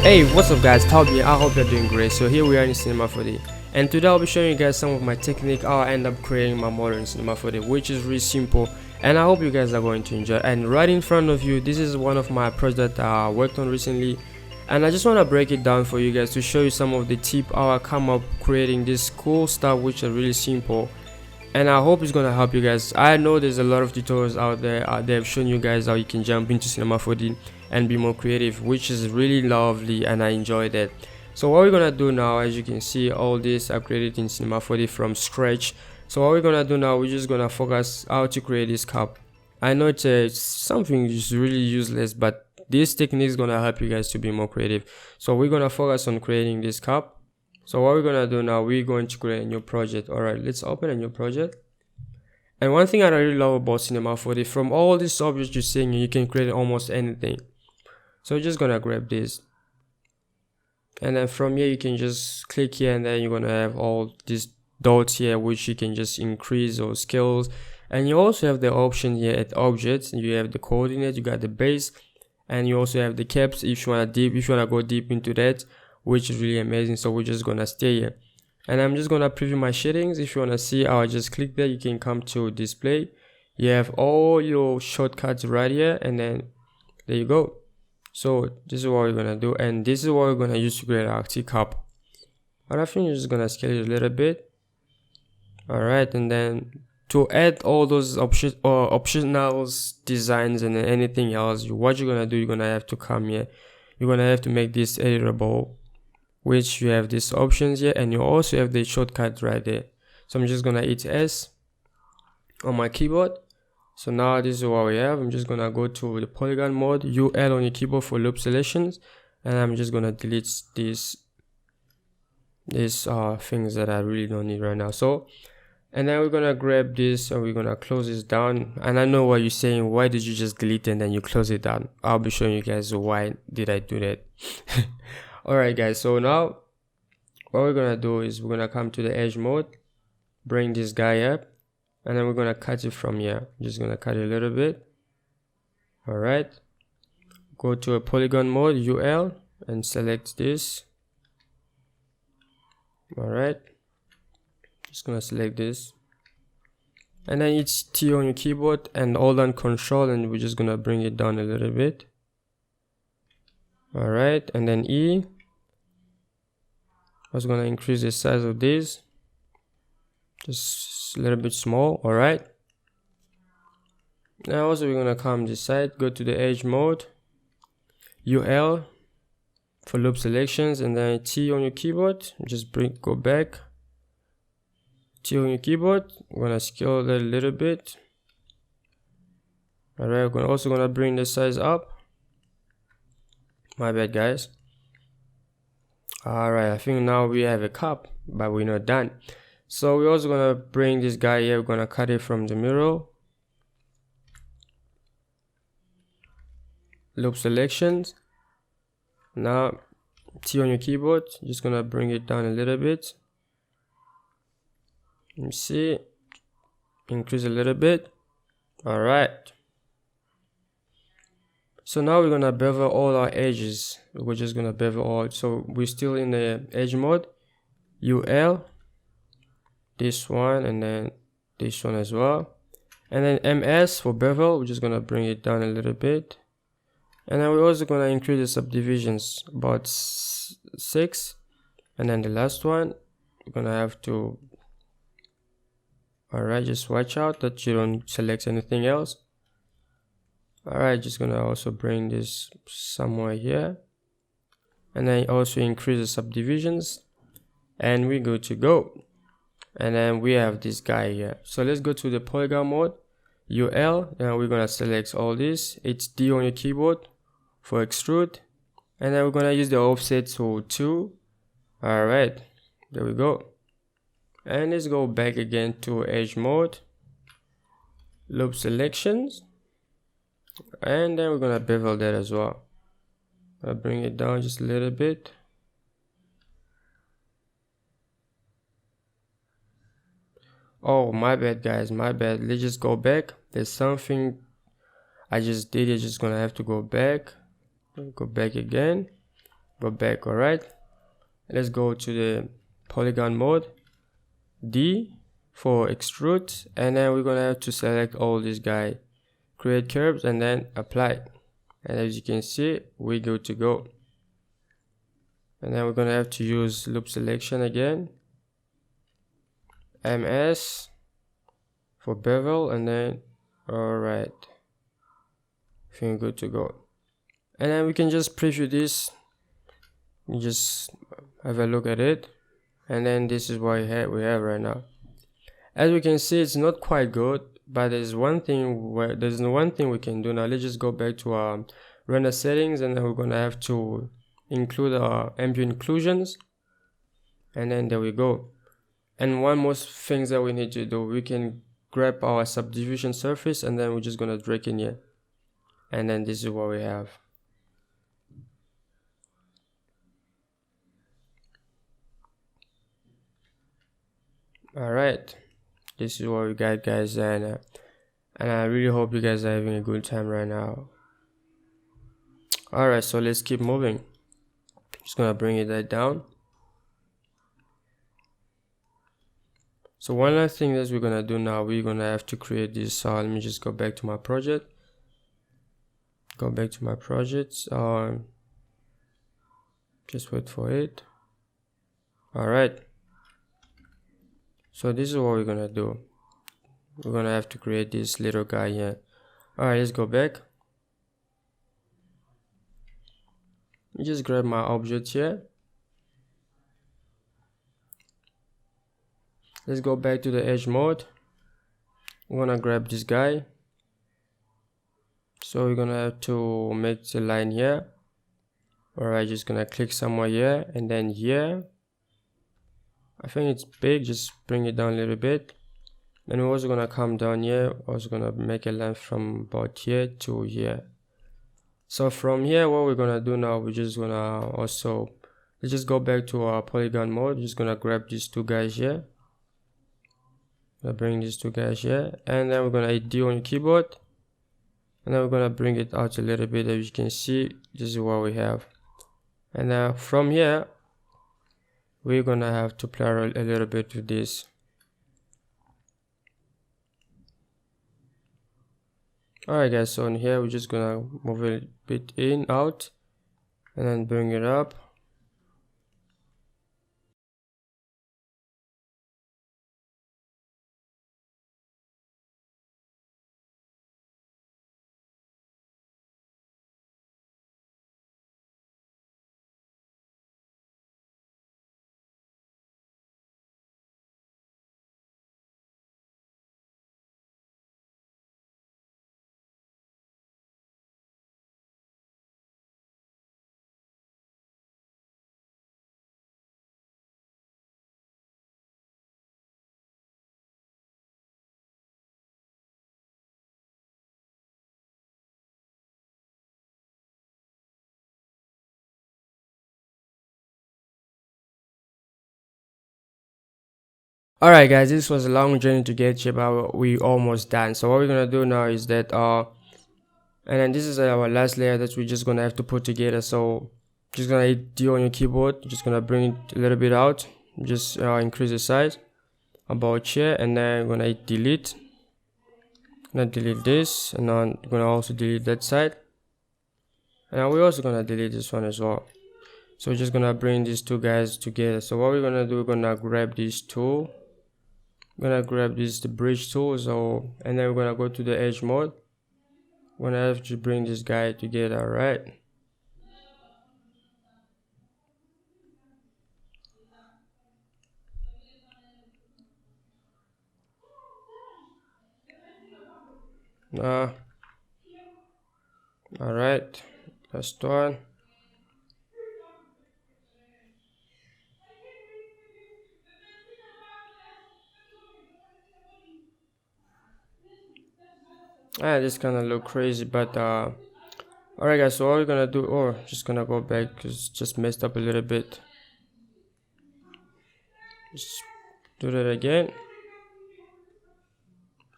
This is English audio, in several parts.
Hey, what's up guys, Toby. I hope you're doing great. So here we are in Cinema 4D, and today I'll be showing you guys some of my technique how I end up creating my model in Cinema 4D, which is really simple, and I hope you guys are going to enjoy. And right in front of you, this is one of my projects that I worked on recently, and I just want to break it down for you guys to show you some of the tip how I come up creating this cool stuff which are really simple, and I hope it's gonna help you guys. I know there's a lot of tutorials out there they have shown you guys how you can jump into Cinema 4D and be more creative, which is really lovely, and I enjoyed it. So what we're gonna do now, as you can see, all this I created in Cinema 4D from scratch. So what we're gonna do now, we're just gonna focus how to create this cup. I know it's something just really useless, but this technique is gonna help you guys to be more creative. So we're gonna focus on creating this cup. So what we're gonna do now, we're going to create a new project. All right, let's open a new project. And one thing I really love about Cinema 4D, from all these objects you're seeing, you can create almost anything. So you're just gonna grab this, and then from here you can just click here, and then you're gonna have all these dots here which you can just increase or scale. And you also have the option here at objects, and you have the coordinate, you got the base, and you also have the caps if you wanna go deep into that, which is really amazing. So we're just gonna stay here, and I'm just gonna preview my shadings. If you wanna see how I just click there, you can come to display. You have all your shortcuts right here, and then there you go. So this is what we're gonna do, and this is what we're gonna use to create our cup. And I think you're just gonna scale it a little bit. All right, and then to add all those optional designs and anything else, what you're gonna do, you're gonna have to come here. You're gonna have to make this editable, which you have these options here, and you also have the shortcut right there. So I'm just gonna hit S on my keyboard. So now this is what we have. I'm just gonna go to the polygon mode, UL on your keyboard for loop selections, and I'm just gonna delete these things that I really don't need right now. So, and then we're gonna grab this and we're gonna close this down. And I know what you're saying, why did you just delete it and then you close it down? I'll be showing you guys why did I do that. Alright guys, so now what we're gonna do is we're gonna come to the edge mode, bring this guy up, and then we're gonna cut it from here. I'm just gonna cut it a little bit. All right, go to a polygon mode, UL, and select this. All right, just gonna select this, and then it's T on your keyboard and hold on Control, and we're just gonna bring it down a little bit. All right, and then E. I was gonna increase the size of this, just a little bit small. All right, now also we're gonna come this side, go to the edge mode, UL for loop selections, and then T on your keyboard. Just go back, T on your keyboard. We're gonna scale that a little bit. All right, we're also gonna bring the size up. My bad guys. All right, I think now we have a cup, but we're not done. So we're also gonna bring this guy here. We're gonna cut it from the middle, loop selections. Now T on your keyboard, just gonna bring it down a little bit. Let me see, increase a little bit. All right, so now we're gonna bevel all our edges. We're just gonna bevel all. So we're still in the edge mode, UL, this one, and then this one as well, and then MS for bevel. We're just gonna bring it down a little bit, and then we're also gonna increase the subdivisions about 6, and then the last one we're gonna have to. All right, just watch out that you don't select anything else. All right, just gonna also bring this somewhere here, and then also increase the subdivisions, and we're good to go. And then we have this guy here. So let's go to the polygon mode, UL, and we're gonna select all this. It's D on your keyboard for extrude, and then we're gonna use the offset to 2. All right, there we go. And let's go back again to edge mode, loop selections, and then we're gonna bevel that as well. I'll bring it down just a little bit. Oh, my bad guys, my bad. Let's just go back. There's something I just did. You're just gonna have to go back again, go back. All right, let's go to the polygon mode, D for extrude, and then we're gonna have to select all this guy, create curves, and then apply. And as you can see, we're good to go. And then we're gonna have to use loop selection again, MS for bevel, and then all right, feeling good to go. And then we can just preview this, you just have a look at it, and then this is what we have right now. As we can see, it's not quite good, but there's one thing we can do now. Let's just go back to our render settings, and then we're gonna have to include our ambient inclusions, and then there we go. And one more things that we need to do, we can grab our subdivision surface, and then we're just gonna drag in here, and then this is what we have. All right, this is what we got, guys, and I really hope you guys are having a good time right now. All right, so let's keep moving. Just gonna bring it down. So one last thing that we're gonna do now, we're gonna have to create this. Let me just go back to my project. Go back to my projects. Just wait for it. All right. So this is what we're gonna do. We're gonna have to create this little guy here. All right, let's go back. Just grab my object here. Let's go back to the edge mode. We're gonna grab this guy. So we're gonna have to make the line here. Alright, just gonna click somewhere here, and then here. I think it's big, just bring it down a little bit. Then we're also gonna come down here, also gonna make a line from about here to here. So from here, what we're gonna do now, we're just gonna also, let's just go back to our polygon mode. Just gonna grab these two guys here. Gonna bring these two guys here, and then we're gonna hit D on your keyboard, and then we're gonna bring it out a little bit. As you can see, this is what we have. And now from here, we're gonna have to play a little bit with this. Alright guys, so in here we're just gonna move it a bit in, out, and then bring it up. Alright guys, this was a long journey to get here, but we almost done. So what we're gonna do now is that and then this is our last layer that we're just gonna have to put together. So just gonna hit D on your keyboard, just gonna bring it a little bit out, just increase the size about here, and then I'm gonna hit delete. I'm gonna delete this, and then I'm gonna also delete that side, and we're also gonna delete this one as well. So we're just gonna bring these two guys together. So what we're gonna do, we're gonna grab these two. I'm gonna grab the bridge tool, so, and then we're gonna go to the edge mode. We're gonna have to bring this guy together, right? All right, last one. This kind of look crazy, but alright guys, so what we're gonna do, just gonna go back because it's just messed up a little bit. Just do that again.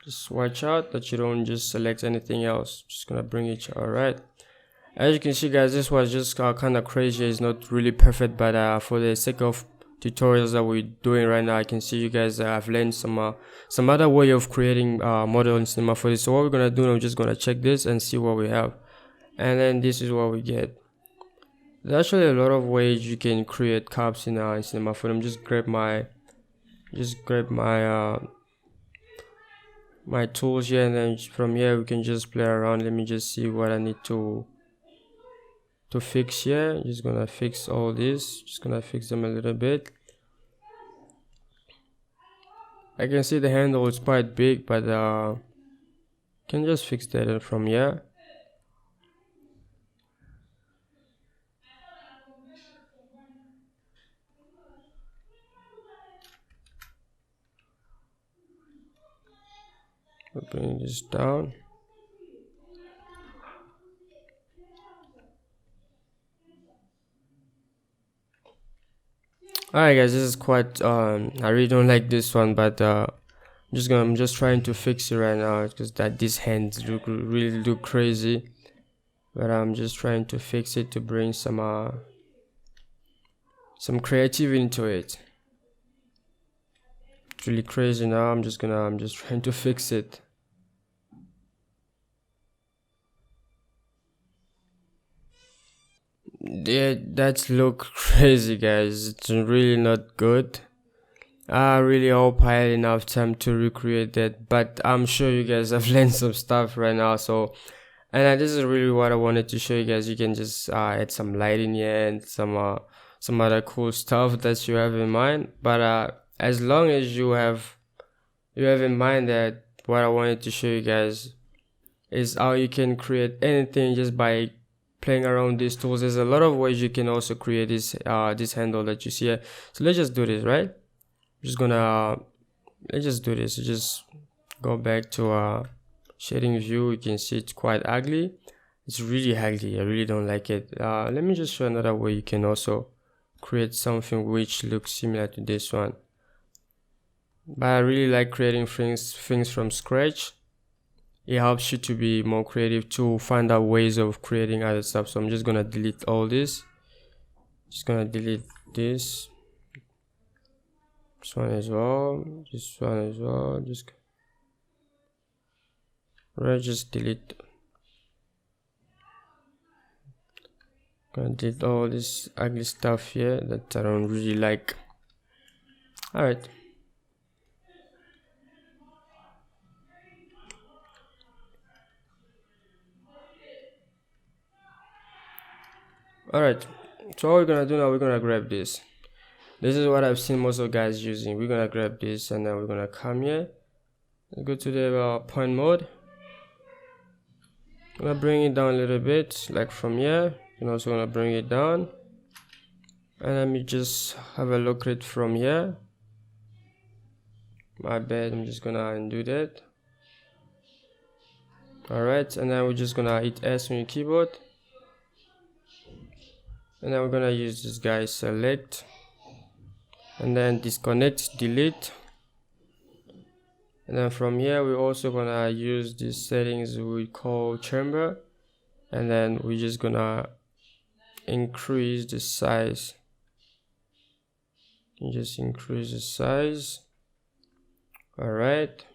Just watch out that you don't just select anything else. Just gonna bring it. Alright, As you can see guys, this was just kind of crazy. It's not really perfect, but for the sake of tutorials that we're doing right now, I can see you guys have learned some other way of creating model in Cinema 4D. So what we're gonna do now, we're just gonna check this and see what we have, and then this is what we get. There's actually a lot of ways you can create caps in Cinema 4D. Just grab my my tools here, and then from here we can just play around. Let me just see what I need to fix here. Just gonna fix all this, just gonna fix them a little bit. I can see the handle is quite big, but can just fix that from here. We'll bring this down. Alright guys, this is quite I really don't like this one, but I'm just trying to fix it right now, because these hands really look crazy, but I'm just trying to fix it to bring some creativity into it. It's really crazy now. I'm just trying to fix it. Yeah, that's look crazy guys. It's really not good. I really hope I had enough time to recreate that, but I'm sure you guys have learned some stuff right now. So, and this is really what I wanted to show you guys. You can just add some light in here and some other cool stuff that you have in mind. But as long as you have in mind that what I wanted to show you guys is how you can create anything just by playing around these tools. There's a lot of ways you can also create this handle that you see here. So let's just do this, right? Let's just do this. Just go back to shading view. You can see it's quite ugly. It's really ugly. I really don't like it. Let me just show another way you can also create something which looks similar to this one. But I really like creating things from scratch. It helps you to be more creative, to find out ways of creating other stuff. So I'm just gonna delete all this. Just gonna delete this one as well, this one as well. Just delete. Gonna delete all this ugly stuff here that I don't really like. Alright. Alright, so what we're gonna do now, we're gonna grab this. This is what I've seen most of guys using. We're gonna grab this, and then we're gonna come here, go to the point mode. I'm gonna bring it down a little bit, like from here, and also gonna bring it down. And let me just have a look at it from here. My bad, I'm just gonna undo that. Alright, and then we're just gonna hit S on your keyboard. And then we're gonna use this guy, select, and then disconnect, delete. And then from here we're also gonna use these settings we call chamber, and then we're just gonna increase the size. You just increase the size. Alright.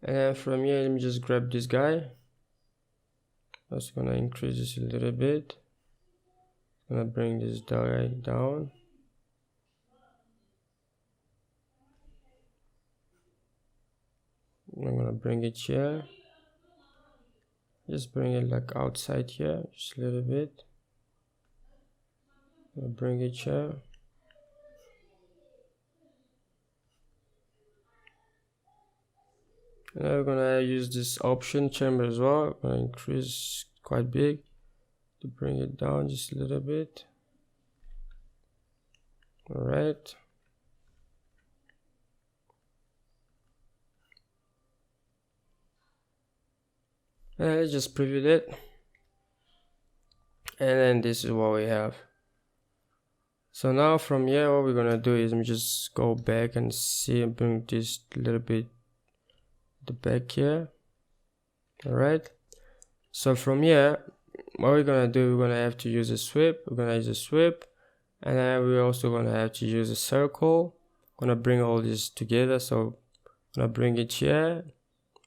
And then from here, let me just grab this guy. I'm just gonna increase this a little bit. I'm gonna bring this guy down. I'm gonna bring it here. Just bring it like outside here, just a little bit. I'm gonna bring it here. And now we're gonna use this option chamber as well. I'm gonna increase quite big to bring it down just a little bit. Alright. And let's just preview it. And then this is what we have. So now from here, what we're gonna do is just go back and see and bring this a little bit the back here. All right. So from here, what we're gonna do, we're gonna have to use a sweep. We're gonna use a sweep, and then we're also gonna have to use a circle. I'm gonna bring all this together. So I'm gonna bring it here,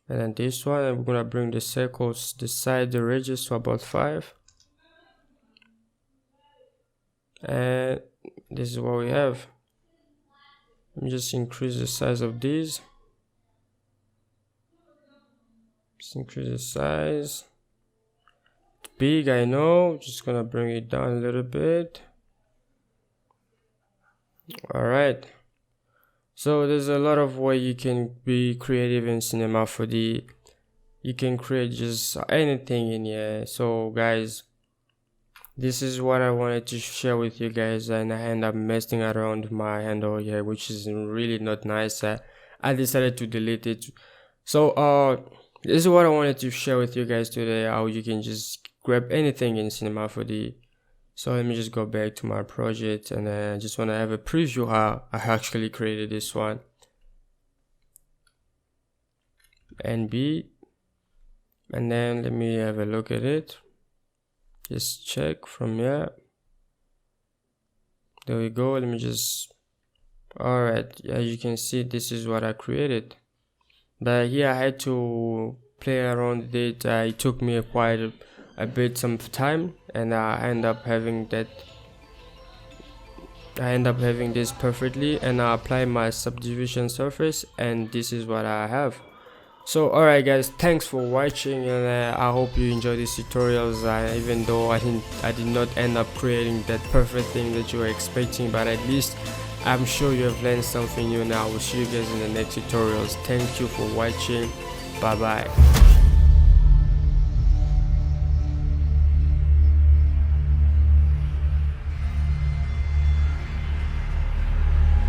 and then this one, and we're gonna bring the circles, the side, the edges to about 5. And this is what we have. Let me just increase the size of these. Just increase the size. It's big, I know. Just gonna bring it down a little bit. Alright. So there's a lot of way you can be creative in Cinema 4D. You can create just anything in here. So guys, this is what I wanted to share with you guys, and I end up messing around with my handle here, which is really not nice. I decided to delete it. So this is what I wanted to share with you guys today, how you can just grab anything in Cinema 4D. So let me just go back to my project, and I just want to have a preview how I actually created this one. NB, and then let me have a look at it. Just check from here. There we go. Let me just, alright, as you can see, this is what I created. But here I had to play around with it. It took me quite a bit some time, and I end up having that. I end up having this perfectly, and I apply my subdivision surface, and this is what I have. So alright guys, thanks for watching, and I hope you enjoy these tutorials, even though I did not end up creating that perfect thing that you were expecting, but at least I'm sure you have learned something new. Now I will see you guys in the next tutorials. Thank you for watching. Bye bye.